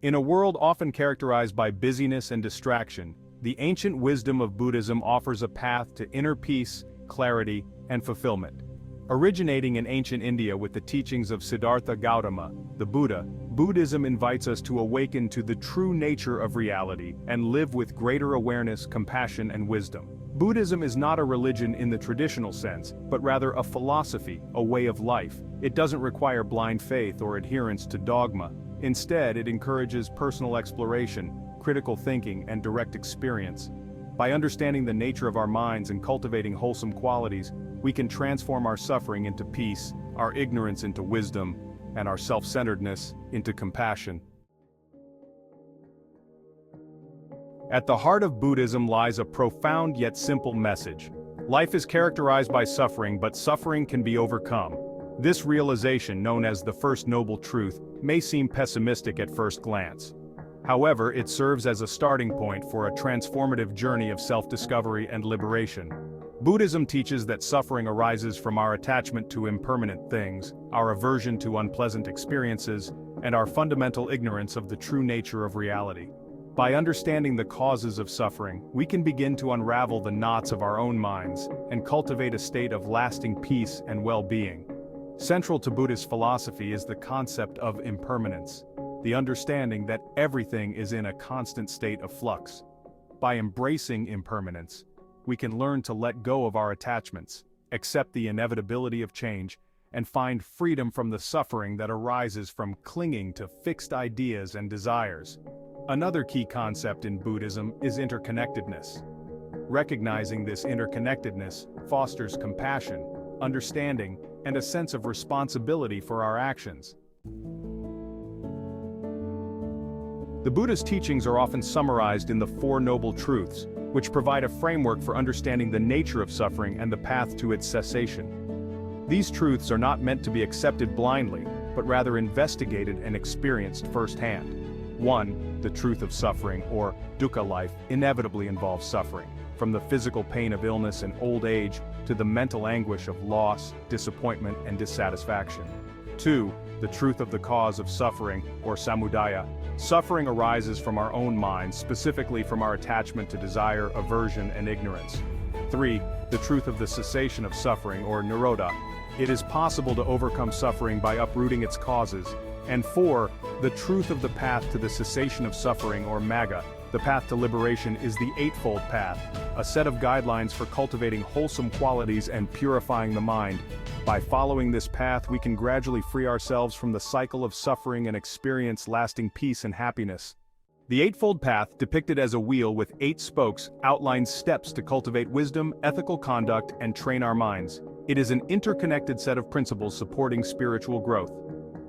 In a world often characterized by busyness and distraction, the ancient wisdom of Buddhism offers a path to inner peace, clarity, and fulfillment. Originating in ancient India with the teachings of Siddhartha Gautama, the Buddha, Buddhism invites us to awaken to the true nature of reality and live with greater awareness, compassion, and wisdom. Buddhism is not a religion in the traditional sense, but rather a philosophy, a way of life. It doesn't require blind faith or adherence to dogma. Instead, it encourages personal exploration, critical thinking, and direct experience. By understanding the nature of our minds and cultivating wholesome qualities, we can transform our suffering into peace, our ignorance into wisdom, and our self-centeredness into compassion. At the heart of Buddhism lies a profound yet simple message. Life is characterized by suffering, but suffering can be overcome. This realization, known as the First Noble Truth, may seem pessimistic at first glance. However, it serves as a starting point for a transformative journey of self-discovery and liberation. Buddhism teaches that suffering arises from our attachment to impermanent things, our aversion to unpleasant experiences, and our fundamental ignorance of the true nature of reality. By understanding the causes of suffering, we can begin to unravel the knots of our own minds and cultivate a state of lasting peace and well-being. Central to Buddhist philosophy is the concept of impermanence, the understanding that everything is in a constant state of flux. By embracing impermanence, we can learn to let go of our attachments, accept the inevitability of change, and find freedom from the suffering that arises from clinging to fixed ideas and desires. Another key concept in Buddhism is interconnectedness. Recognizing this interconnectedness fosters compassion, understanding, and a sense of responsibility for our actions. The Buddha's teachings are often summarized in the Four Noble Truths, which provide a framework for understanding the nature of suffering and the path to its cessation. These truths are not meant to be accepted blindly, but rather investigated and experienced firsthand. 1. The truth of suffering, or dukkha life, inevitably involves suffering, from the physical pain of illness and old age to the mental anguish of loss, disappointment, and dissatisfaction. 2. The truth of the cause of suffering, or samudaya. Suffering arises from our own minds, specifically from our attachment to desire, aversion, and ignorance. 3. The truth of the cessation of suffering, or nirodha. It is possible to overcome suffering by uprooting its causes. And 4. The truth of the path to the cessation of suffering, or magga. The path to liberation is the Eightfold Path, a set of guidelines for cultivating wholesome qualities and purifying the mind. By following this path, we can gradually free ourselves from the cycle of suffering and experience lasting peace and happiness. The Eightfold Path, depicted as a wheel with 8 spokes, outlines steps to cultivate wisdom, ethical conduct, and train our minds. It is an interconnected set of principles supporting spiritual growth.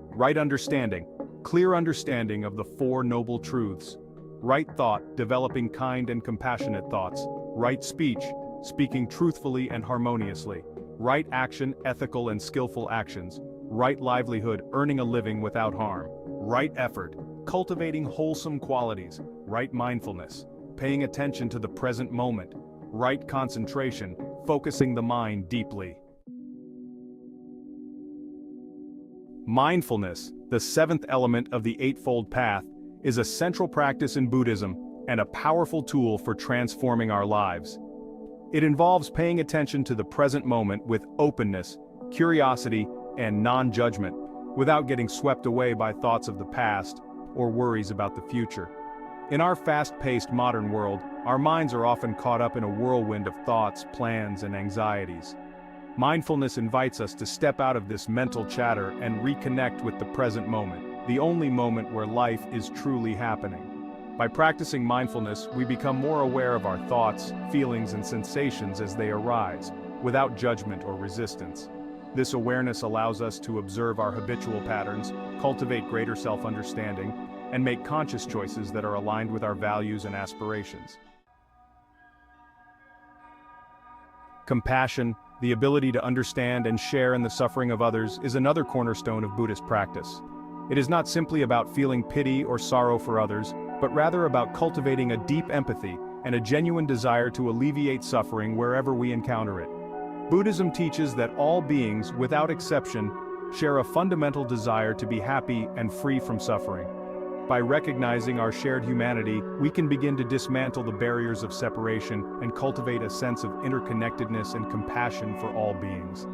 Right understanding, clear understanding of the Four Noble Truths. Right thought, developing kind and compassionate thoughts. Right speech, speaking truthfully and harmoniously. Right action, ethical and skillful actions. Right livelihood, earning a living without harm. Right effort, cultivating wholesome qualities. Right mindfulness, paying attention to the present moment. Right concentration, focusing the mind deeply. Mindfulness, the 7th element of the Eightfold Path, is a central practice in Buddhism and a powerful tool for transforming our lives. It involves paying attention to the present moment with openness, curiosity, and non-judgment, without getting swept away by thoughts of the past or worries about the future. In our fast-paced modern world, our minds are often caught up in a whirlwind of thoughts, plans, and anxieties. Mindfulness invites us to step out of this mental chatter and reconnect with the present moment, the only moment where life is truly happening. By practicing mindfulness, we become more aware of our thoughts, feelings, and sensations as they arise, without judgment or resistance. This awareness allows us to observe our habitual patterns, cultivate greater self-understanding, and make conscious choices that are aligned with our values and aspirations. Compassion, the ability to understand and share in the suffering of others, is another cornerstone of Buddhist practice. It is not simply about feeling pity or sorrow for others, but rather about cultivating a deep empathy and a genuine desire to alleviate suffering wherever we encounter it. Buddhism teaches that all beings, without exception, share a fundamental desire to be happy and free from suffering. By recognizing our shared humanity, we can begin to dismantle the barriers of separation and cultivate a sense of interconnectedness and compassion for all beings.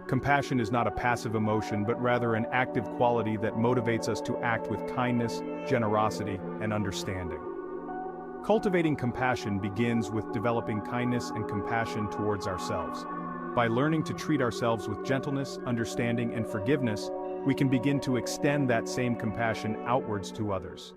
Compassion is not a passive emotion but rather an active quality that motivates us to act with kindness, generosity, and understanding. Cultivating compassion begins with developing kindness and compassion towards ourselves. By learning to treat ourselves with gentleness, understanding, and forgiveness, we can begin to extend that same compassion outwards to others.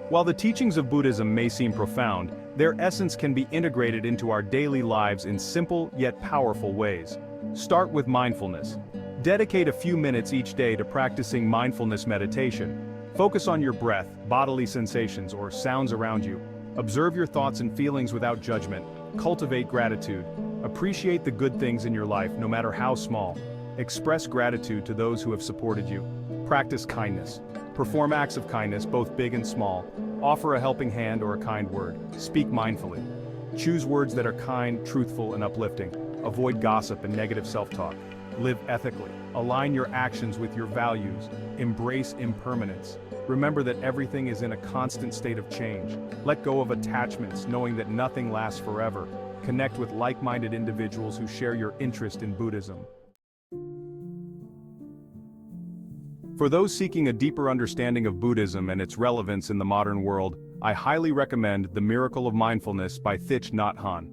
While the teachings of Buddhism may seem profound, their essence can be integrated into our daily lives in simple yet powerful ways. Start with mindfulness. Dedicate a few minutes each day to practicing mindfulness meditation. Focus on your breath, bodily sensations, or sounds around you. Observe your thoughts and feelings without judgment. Cultivate gratitude. Appreciate the good things in your life, no matter how small. Express gratitude to those who have supported you. Practice kindness. Perform acts of kindness, both big and small. Offer a helping hand or a kind word. Speak mindfully. Choose words that are kind, truthful, and uplifting. Avoid gossip and negative self-talk. Live ethically. Align your actions with your values. Embrace impermanence. Remember that everything is in a constant state of change. Let go of attachments, knowing that nothing lasts forever. Connect with like-minded individuals who share your interest in Buddhism. For those seeking a deeper understanding of Buddhism and its relevance in the modern world, I highly recommend The Miracle of Mindfulness by Thich Nhat Hanh.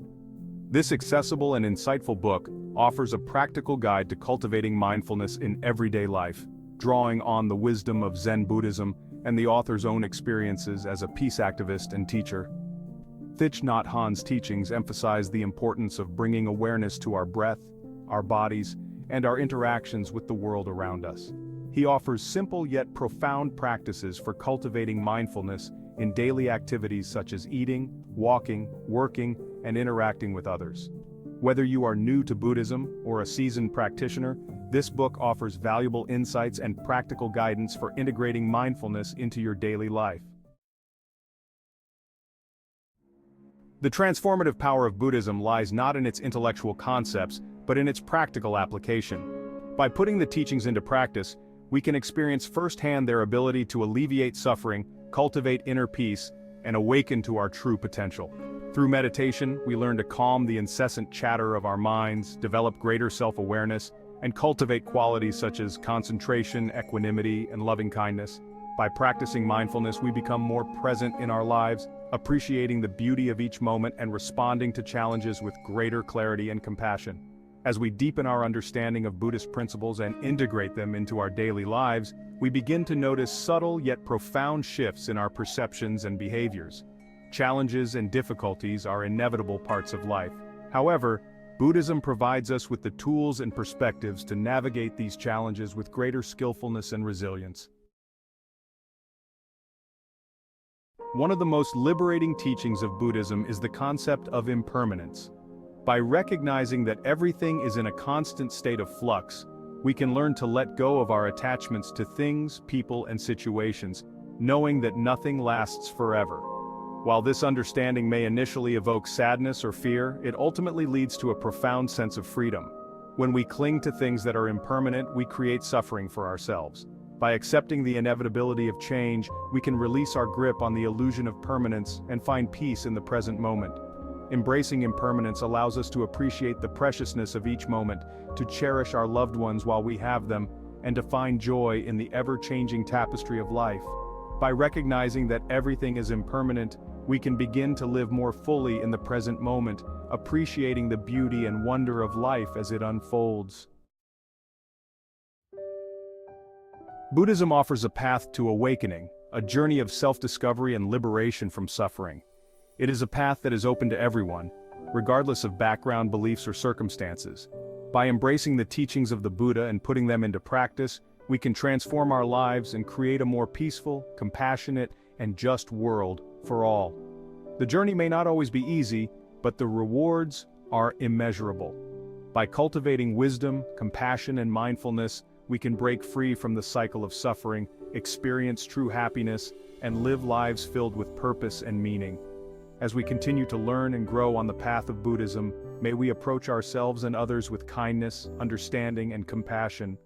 This accessible and insightful book offers a practical guide to cultivating mindfulness in everyday life, drawing on the wisdom of Zen Buddhism and the author's own experiences as a peace activist and teacher. Thich Nhat Hanh's teachings emphasize the importance of bringing awareness to our breath, our bodies, and our interactions with the world around us. He offers simple yet profound practices for cultivating mindfulness in daily activities such as eating, walking, working, and interacting with others. Whether you are new to Buddhism or a seasoned practitioner, this book offers valuable insights and practical guidance for integrating mindfulness into your daily life. The transformative power of Buddhism lies not in its intellectual concepts, but in its practical application. By putting the teachings into practice, we can experience firsthand their ability to alleviate suffering, cultivate inner peace, and awaken to our true potential. Through meditation, we learn to calm the incessant chatter of our minds, develop greater self-awareness, and cultivate qualities such as concentration, equanimity, and loving kindness. By practicing mindfulness, we become more present in our lives, appreciating the beauty of each moment and responding to challenges with greater clarity and compassion. As we deepen our understanding of Buddhist principles and integrate them into our daily lives, we begin to notice subtle yet profound shifts in our perceptions and behaviors. Challenges and difficulties are inevitable parts of life. However, Buddhism provides us with the tools and perspectives to navigate these challenges with greater skillfulness and resilience. One of the most liberating teachings of Buddhism is the concept of impermanence. By recognizing that everything is in a constant state of flux, we can learn to let go of our attachments to things, people, and situations, knowing that nothing lasts forever. While this understanding may initially evoke sadness or fear, it ultimately leads to a profound sense of freedom. When we cling to things that are impermanent, we create suffering for ourselves. By accepting the inevitability of change, we can release our grip on the illusion of permanence and find peace in the present moment. Embracing impermanence allows us to appreciate the preciousness of each moment, to cherish our loved ones while we have them, and to find joy in the ever-changing tapestry of life. By recognizing that everything is impermanent, we can begin to live more fully in the present moment, appreciating the beauty and wonder of life as it unfolds. Buddhism offers a path to awakening, a journey of self-discovery and liberation from suffering. It is a path that is open to everyone, regardless of background, beliefs, or circumstances. By embracing the teachings of the Buddha and putting them into practice, we can transform our lives and create a more peaceful, compassionate, and just world for all. The journey may not always be easy, but the rewards are immeasurable. By cultivating wisdom, compassion, and mindfulness, we can break free from the cycle of suffering, experience true happiness, and live lives filled with purpose and meaning. As we continue to learn and grow on the path of Buddhism, may we approach ourselves and others with kindness, understanding, and compassion,